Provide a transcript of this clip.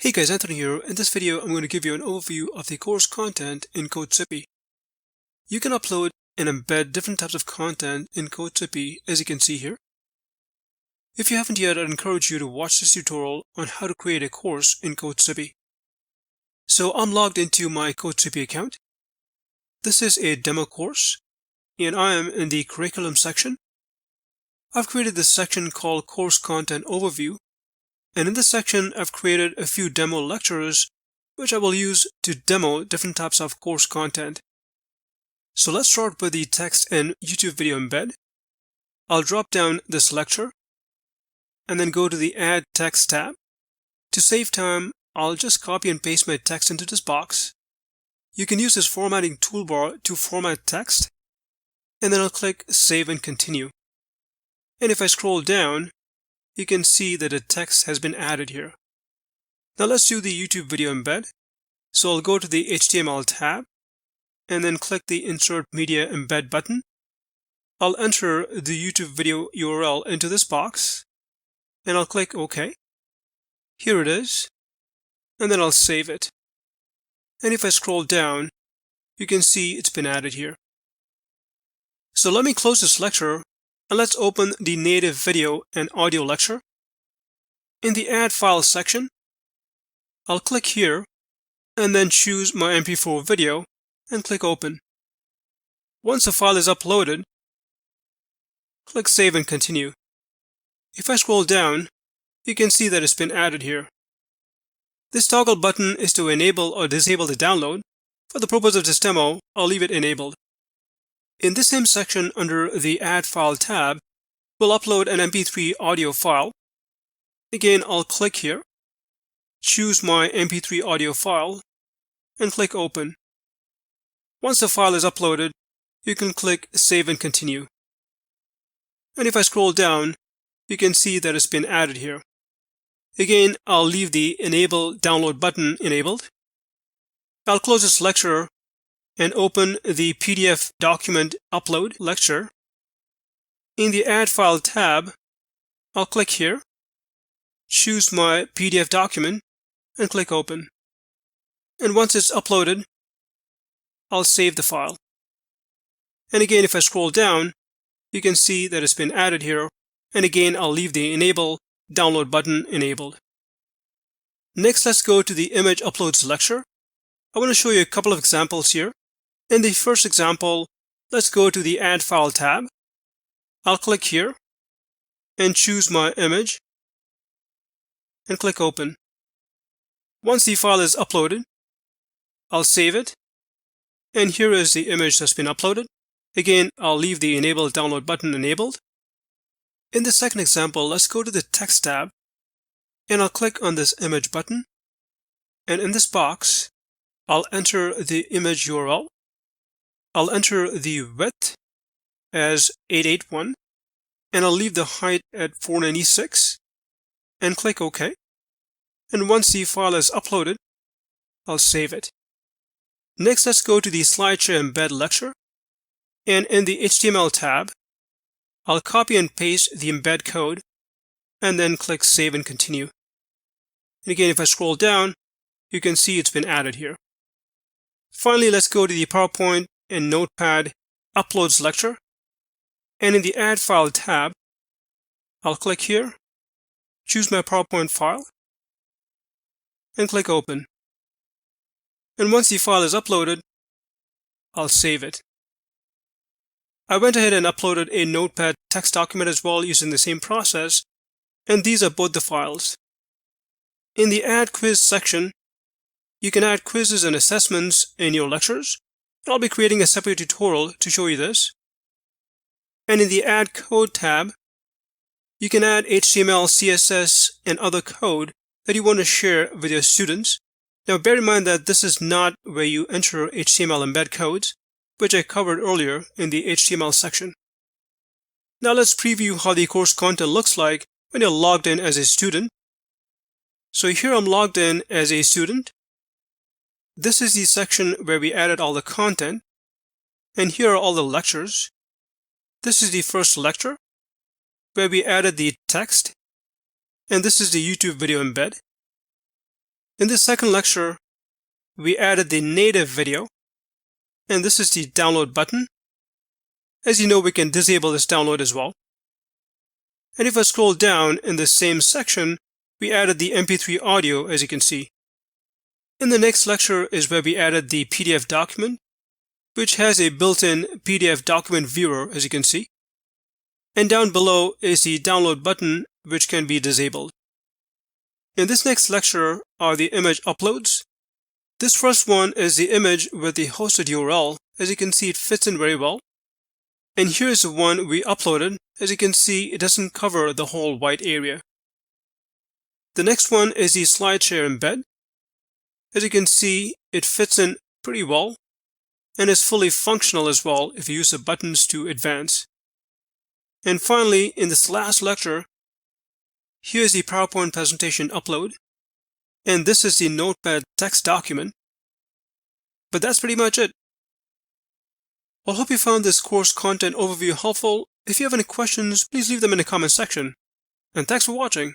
Hey guys, Anthony here. In this video, I'm going to give you an overview of the course content in CoachZippy. You can upload and embed different types of content in CoachZippy, as you can see here. If you haven't yet, I'd encourage you to watch this tutorial on how to create a course in CoachZippy. So I'm logged into my CoachZippy account. This is a demo course, and I am in the curriculum section. I've created this section called Course Content Overview. And in this section, I've created a few demo lectures which I will use to demo different types of course content. So let's start with the text and YouTube video embed. I'll drop down this lecture and then go to the Add Text tab. To save time, I'll just copy and paste my text into this box. You can use this formatting toolbar to format text, and then I'll click Save and Continue. And if I scroll down, you can see that a text has been added here. Now let's do the YouTube video embed. So I'll go to the HTML tab and then click the Insert Media Embed button. I'll enter the YouTube video URL into this box and I'll click OK. Here it is, and then I'll save it. And if I scroll down, you can see it's been added here. So let me close this lecture and let's open the native video and audio lecture. In the Add Files section, I'll click here and then choose my MP4 video and click Open. Once the file is uploaded, click Save and Continue. If I scroll down, you can see that it's been added here. This toggle button is to enable or disable the download. For the purpose of this demo, I'll leave it enabled. In this same section under the Add File tab, we'll upload an MP3 audio file. Again, I'll click here, choose my MP3 audio file, and click Open. Once the file is uploaded, you can click Save and Continue. And if I scroll down, you can see that it's been added here. Again, I'll leave the Enable Download button enabled. I'll close this lecture and open the PDF document upload lecture. In the Add File tab, I'll click here, choose my PDF document, and click Open. And once it's uploaded, I'll save the file. And again, if I scroll down, you can see that it's been added here. And again, I'll leave the Enable Download button enabled. Next, let's go to the Image Uploads lecture. I want to show you a couple of examples here. In the first example, let's go to the Add File tab. I'll click here and choose my image and click Open. Once the file is uploaded, I'll save it. And here is the image that's been uploaded. Again, I'll leave the Enable Download button enabled. In the second example, let's go to the Text tab and I'll click on this image button. And in this box, I'll enter the image URL. I'll enter the width as 881 and I'll leave the height at 496 and click OK. And once the file is uploaded, I'll save it. Next, let's go to the SlideShare embed lecture. And in the HTML tab, I'll copy and paste the embed code and then click Save and Continue. And again, if I scroll down, you can see it's been added here. Finally, let's go to the PowerPoint and Notepad Uploads lecture. And in the Add File tab, I'll click here, choose my PowerPoint file, and click Open. And once the file is uploaded, I'll save it. I went ahead and uploaded a Notepad text document as well using the same process, and these are both the files. In the Add Quiz section, you can add quizzes and assessments in your lectures. I'll be creating a separate tutorial to show you this. And in the Add Code tab, you can add HTML, CSS, and other code that you want to share with your students. Now bear in mind that this is not where you enter HTML embed codes, which I covered earlier in the HTML section. Now let's preview how the course content looks like when you're logged in as a student. So here I'm logged in as a student. This is the section where we added all the content, and here are all the lectures. This is the first lecture where we added the text, and this is the YouTube video embed. In this second lecture, we added the native video, and this is the download button. As you know, we can disable this download as well. And if I scroll down in the same section, we added the MP3 audio, as you can see. In the next lecture is where we added the PDF document, which has a built-in PDF document viewer, as you can see. And down below is the download button, which can be disabled. In this next lecture are the image uploads. This first one is the image with the hosted URL. As you can see, it fits in very well. And here's the one we uploaded. As you can see, it doesn't cover the whole white area. The next one is the SlideShare embed. As you can see, it fits in pretty well and is fully functional as well if you use the buttons to advance. And finally, in this last lecture, here's the PowerPoint presentation upload. And this is the Notepad text document. But that's pretty much it. Well, I hope you found this course content overview helpful. If you have any questions, please leave them in the comment section. And thanks for watching.